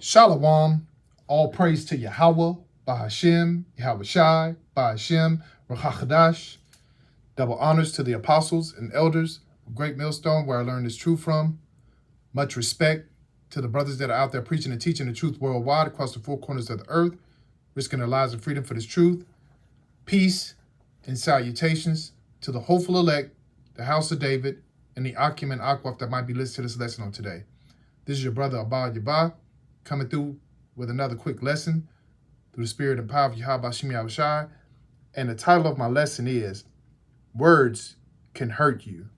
Shalom, all praise to Yahweh, Bahashem, Yahweh Shai, Bahashem, Rachachadash. Double honors to the apostles and elders of Great Millstone, where I learned this truth from. Much respect to the brothers that are out there preaching and teaching the truth worldwide across the four corners of the earth, risking their lives and freedom for this truth. Peace and salutations to the hopeful elect, the house of David, and the Akim and Akwaf that might be listening to this lesson on today. This is your brother Abba Yabah, coming through with another quick lesson through the spirit and power of Yahweh Shem Yahweh Shai. And the title of my lesson is Words Can Hurt You.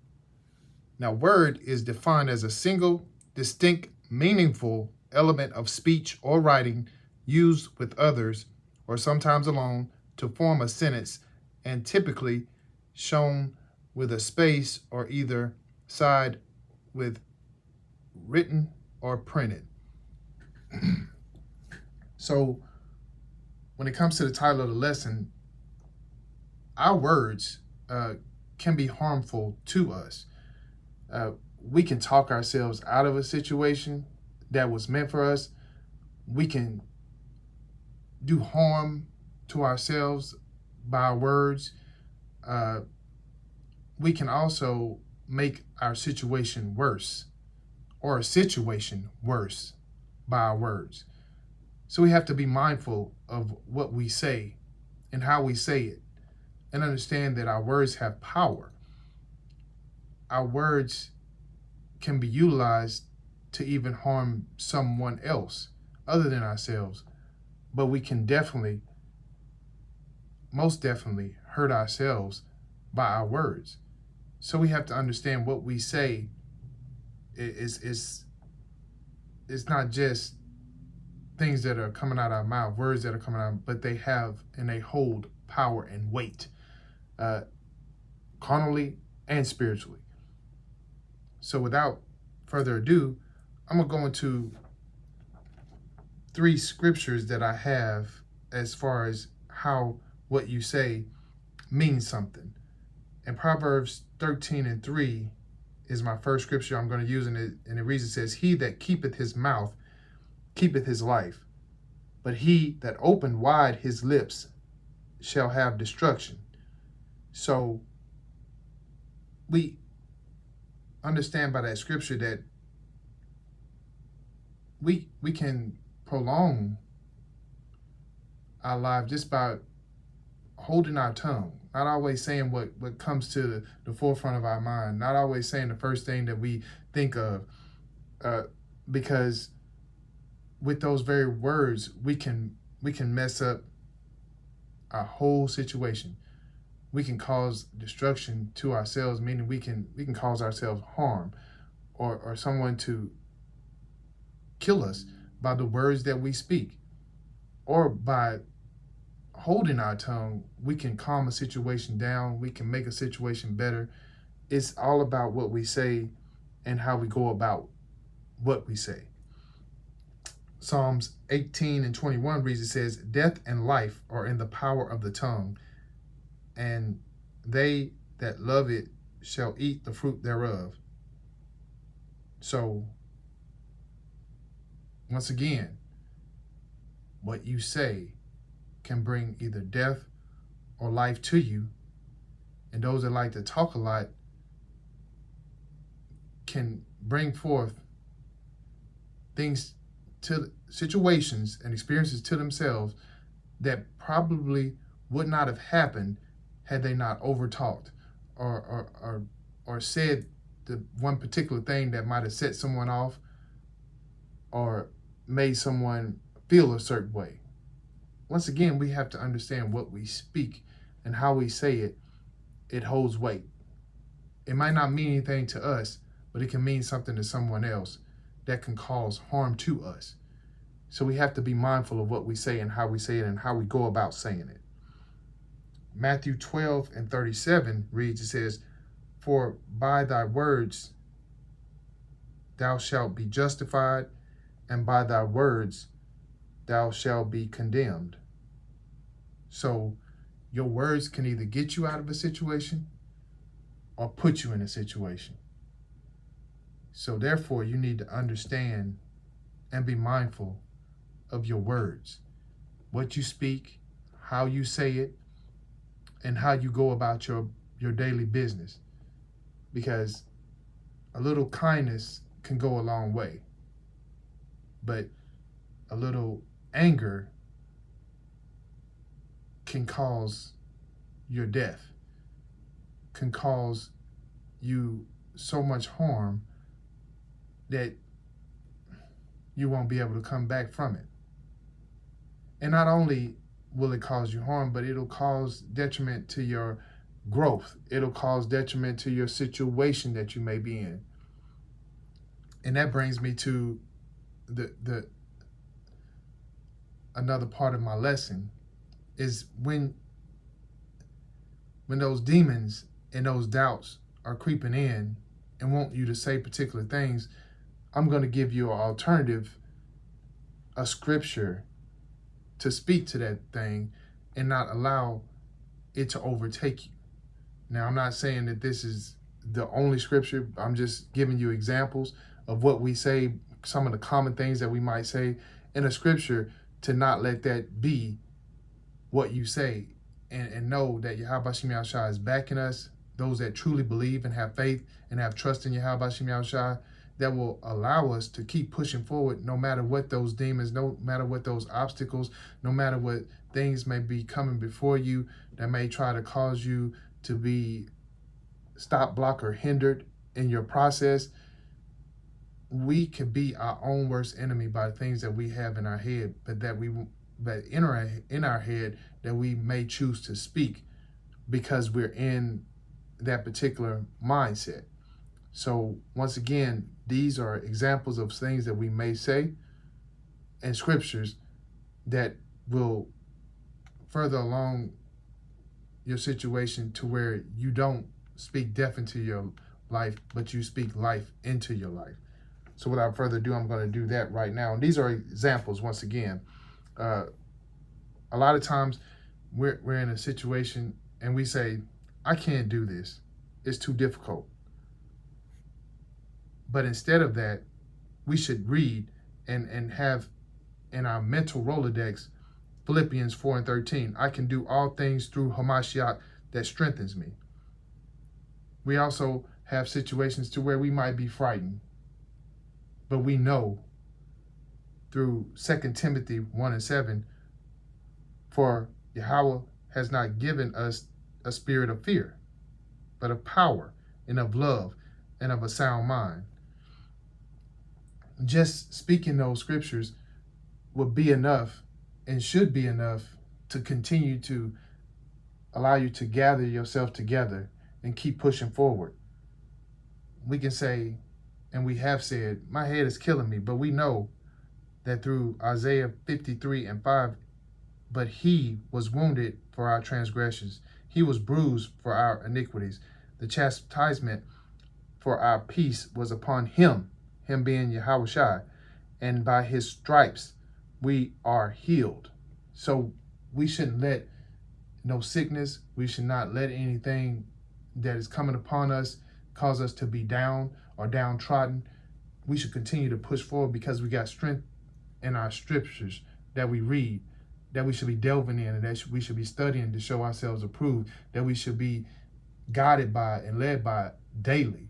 Now, word is defined as a single, distinct, meaningful element of speech or writing used with others or sometimes alone to form a sentence, and typically shown with a space or either side with written or printed. So when it comes to the title of the lesson, our words can be harmful to us. We can talk ourselves out of a situation that was meant for us. We can do harm to ourselves by our words. We can also make our situation worse, or a situation worse, by our words. So we have to be mindful of what we say and how we say it, and understand that our words have power. Our words can be utilized to even harm someone else other than ourselves, but we can definitely, most definitely, hurt ourselves by our words. So we have to understand what we say is not just things that are coming out of our mouth, words that are coming out, but they have and they hold power and weight, carnally and spiritually. So without further ado, I'm going to go into 3 scriptures that I have as far as how what you say means something. And Proverbs 13:3 is my first scripture I'm going to use, and it reads, it says, "He that keepeth his mouth keepeth his life, but he that opened wide his lips shall have destruction." So we understand by that scripture that we can prolong our life just by holding our tongue, not always saying what comes to the forefront of our mind, not always saying the first thing that we think of, because with those very words, we can mess up our whole situation. We can cause destruction to ourselves, meaning we can cause ourselves harm, or someone to kill us by the words that we speak. Or by holding our tongue, we can calm a situation down, we can make a situation better. It's all about what we say and how we go about what we say. Psalms 18:21 reads, it says, "Death and life are in the power of the tongue, and they that love it shall eat the fruit thereof." So, once again, what you say can bring either death or life to you. And those that like to talk a lot can bring forth things, to situations and experiences to themselves that probably would not have happened had they not overtalked or said the one particular thing that might have set someone off or made someone feel a certain way. Once again, we have to understand what we speak and how we say it. It holds weight. It might not mean anything to us, but it can mean something to someone else that can cause harm to us. So we have to be mindful of what we say and how we say it and how we go about saying it. Matthew 12:37 reads, it says, "For by thy words thou shalt be justified, and by thy words thou shalt be condemned." So your words can either get you out of a situation or put you in a situation. So therefore, you need to understand and be mindful of your words, what you speak, how you say it, and how you go about your daily business. Because a little kindness can go a long way, but a little anger can cause your death, can cause you so much harm that you won't be able to come back from it. And not only will it cause you harm, but it'll cause detriment to your growth. It'll cause detriment to your situation that you may be in. And that brings me to the another part of my lesson is when those demons and those doubts are creeping in and want you to say particular things, I'm going to give you an alternative, a scripture to speak to that thing and not allow it to overtake you. Now, I'm not saying that this is the only scripture. I'm just giving you examples of what we say, some of the common things that we might say in a scripture, to not let that be what you say, and know that Yahweh Shem Yahushua is backing us, those that truly believe and have faith and have trust in Yahweh Shem Yahushua, that will allow us to keep pushing forward no matter what those demons, no matter what those obstacles, no matter what things may be coming before you that may try to cause you to be stopped, blocked, or hindered in your process. We can be our own worst enemy by things that we have in our head, but in our head that we may choose to speak because we're in that particular mindset. So once again, these are examples of things that we may say and scriptures that will further along your situation to where you don't speak death into your life, but you speak life into your life. So without further ado, I'm going to do that right now. And these are examples, once again. A lot of times we're in a situation and we say, I can't do this. It's too difficult. But instead of that, we should read and have in our mental Rolodex, Philippians 4:13, I can do all things through Hamashiach that strengthens me. We also have situations to where we might be frightened, but we know through 2 Timothy 1:7, for Yahweh has not given us a spirit of fear, but of power and of love and of a sound mind. Just speaking those scriptures would be enough and should be enough to continue to allow you to gather yourself together and keep pushing forward. We can say, and we have said, my head is killing me, but we know that through Isaiah 53:5, but he was wounded for our transgressions. He was bruised for our iniquities. The chastisement for our peace was upon him, him being Yahushua, and by his stripes we are healed. So we shouldn't let no sickness, we should not let anything that is coming upon us cause us to be down or downtrodden. We should continue to push forward because we got strength in our scriptures that we read, that we should be delving in, and that we should be studying to show ourselves approved, that we should be guided by and led by daily.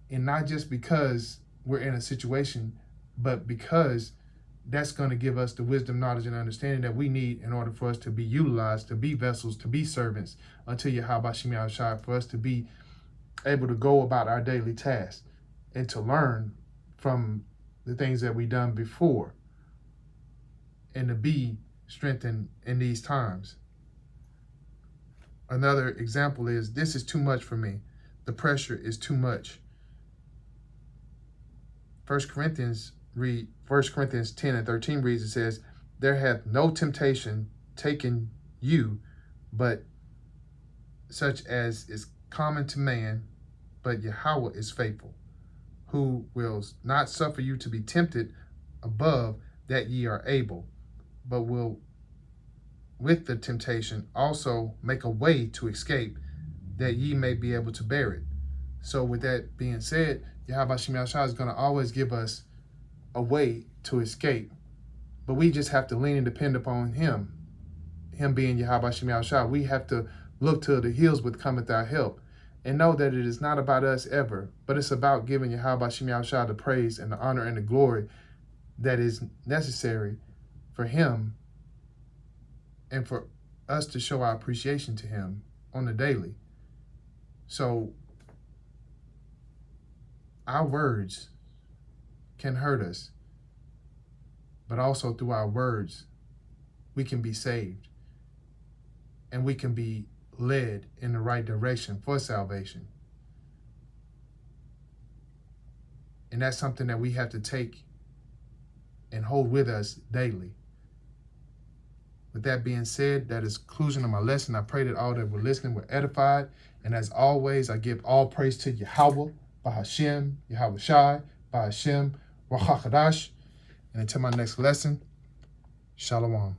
And not just because we're in a situation, but because that's going to give us the wisdom, knowledge, and understanding that we need in order for us to be utilized, to be vessels, to be servants unto Yahweh Shem Yahushua, for us to be able to go about our daily tasks and to learn from the things that we done before and to be strengthened in these times. Another example is, this is too much for me. The pressure is too much. 1 Corinthians 10:13 reads, it says, there hath no temptation taken you, but such as is common to man, but Yahweh is faithful, who will not suffer you to be tempted above that ye are able, but will with the temptation also make a way to escape, that ye may be able to bear it. So with that being said, Yahweh Shem Yahushua is going to always give us a way to escape But we just have to lean and depend upon him. Him being Yahweh Shem Yahushua. We have to look to the hills with cometh our help. And know that it is not about us ever, but it's about giving Yahweh Shem Yahushua the praise and the honor and the glory that is necessary for him and for us to show our appreciation to him on the daily. So our words can hurt us, but also through our words, we can be saved and we can be led in the right direction for salvation. And that's something that we have to take and hold with us daily. With that being said, that is conclusion of my lesson. I pray that all that were listening were edified. And as always, I give all praise to Yahweh, Bahashem, Yahweh Shai, Bahashem, Ruach HaKodesh. And until my next lesson, Shalom.